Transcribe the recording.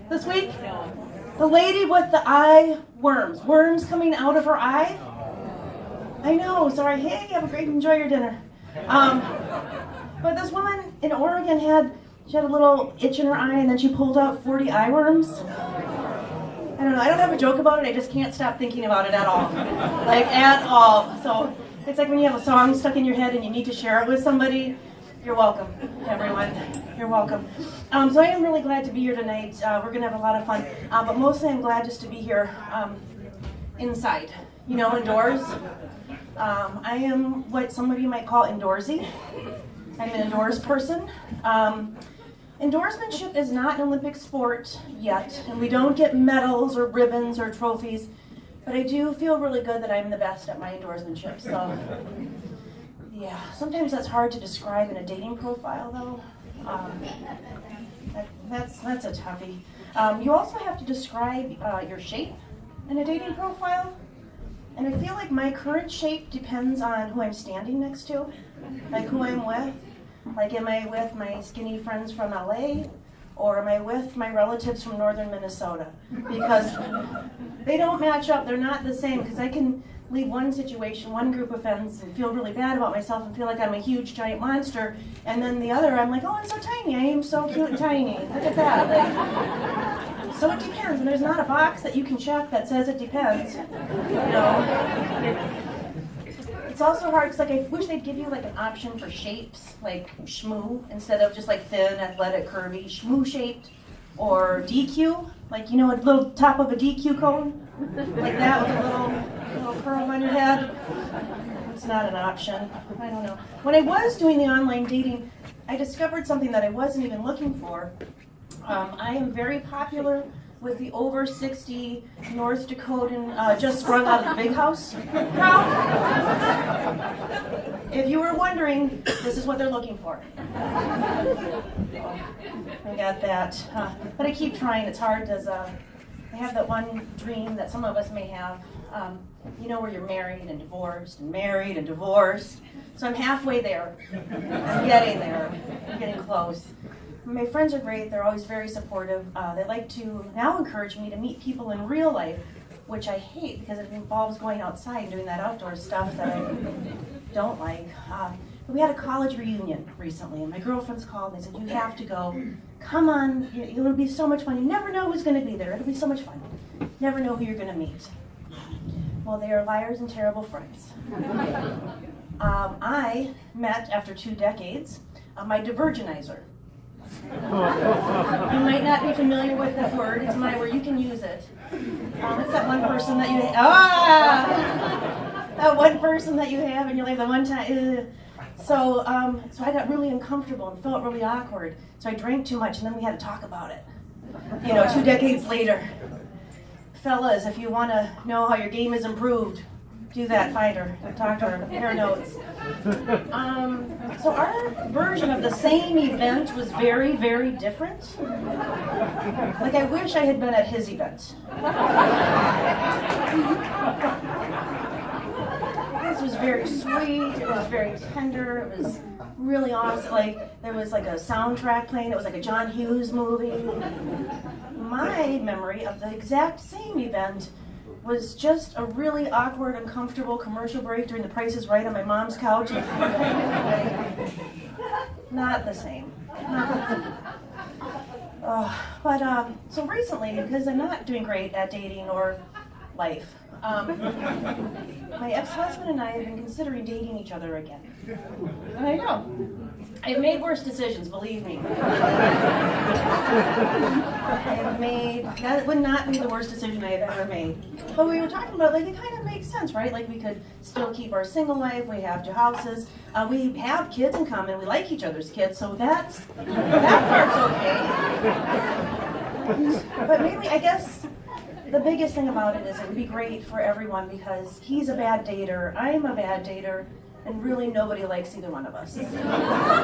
this week? The lady with the eye worms. Worms coming out of her eye? I know, sorry. Hey, have a great, enjoy your dinner. But this woman in Oregon she had a little itch in her eye and then she pulled out 40 eye worms. I don't know, I don't have a joke about it, I just can't stop thinking about it at all. Like, at all. So, it's like when you have a song stuck in your head and you need to share it with somebody. You're welcome, everyone. You're welcome. So I am really glad to be here tonight. We're going to have a lot of fun. But mostly I'm glad just to be here inside, indoors. I am what some of you might call indoorsy. I'm an indoors person. Indoorsmanship is not an Olympic sport yet, and we don't get medals or ribbons or trophies, but I do feel really good that I'm the best at my indoorsmanship. So, yeah, sometimes that's hard to describe in a dating profile, though. That's a toughie. You also have to describe your shape in a dating profile, and I feel like my current shape depends on who I'm standing next to, like who I'm with. Like, am I with my skinny friends from LA, or am I with my relatives from northern Minnesota? Because they don't match up, they're not the same, because I can leave one situation, one group of friends, and feel really bad about myself and feel like I'm a huge, giant monster, and then the other, I'm like, oh, I'm so tiny, I am so cute and tiny, look at that. Like, so it depends, and there's not a box that you can check that says it depends, It's also hard because I wish they'd give you like an option for shapes, like shmoo, instead of just like thin, athletic, curvy, shmoo shaped, or DQ, like a little top of a DQ cone, like that with a little curl on your head. It's not an option. I don't know. When I was doing the online dating, I discovered something that I wasn't even looking for. I am very popular with the over 60 North Dakotan just sprung out of the big house crowd. If you were wondering, this is what they're looking for. I got that. But I keep trying. It's hard as I have that one dream that some of us may have. Where you're married and divorced. So I'm halfway there. I'm getting there. I'm getting close. My friends are great. They're always very supportive. They like to now encourage me to meet people in real life, which I hate because it involves going outside and doing that outdoor stuff that I don't like. We had a college reunion recently, and my girlfriends called and they said, you have to go. Come on, it'll be so much fun. You never know who's going to be there. It'll be so much fun. Never know who you're going to meet. Well, they are liars and terrible friends. I met, after 2 decades, my divergenizer. You might not be familiar with that word. It's where you can use it. It's that one person that you that one person that you have in your life, the one time. So I got really uncomfortable and felt really awkward. So I drank too much, and then we had to talk about it. 2 decades later. Fellas, if you want to know how your game is improved, do that, find her, talk to her, compare notes. So our version of the same event was very, very different. Like, I wish I had been at his event. This was very sweet, it was very tender, it was really awesome. Like, there was like a soundtrack playing, it was like a John Hughes movie. My memory of the exact same event was just a really awkward, uncomfortable commercial break during The Price is Right on my mom's couch. Not the same. So recently, because I'm not doing great at dating or life, my ex-husband and I have been considering dating each other again. And I know. I've made worse decisions, believe me. That would not be the worst decision I have ever made. But we were talking about, it kind of makes sense, right? Like, we could still keep our single life, we have 2 houses, we have kids in common, we like each other's kids, so that part's okay. But maybe, I guess, the biggest thing about it is it would be great for everyone because he's a bad dater, I'm a bad dater, and really nobody likes either one of us.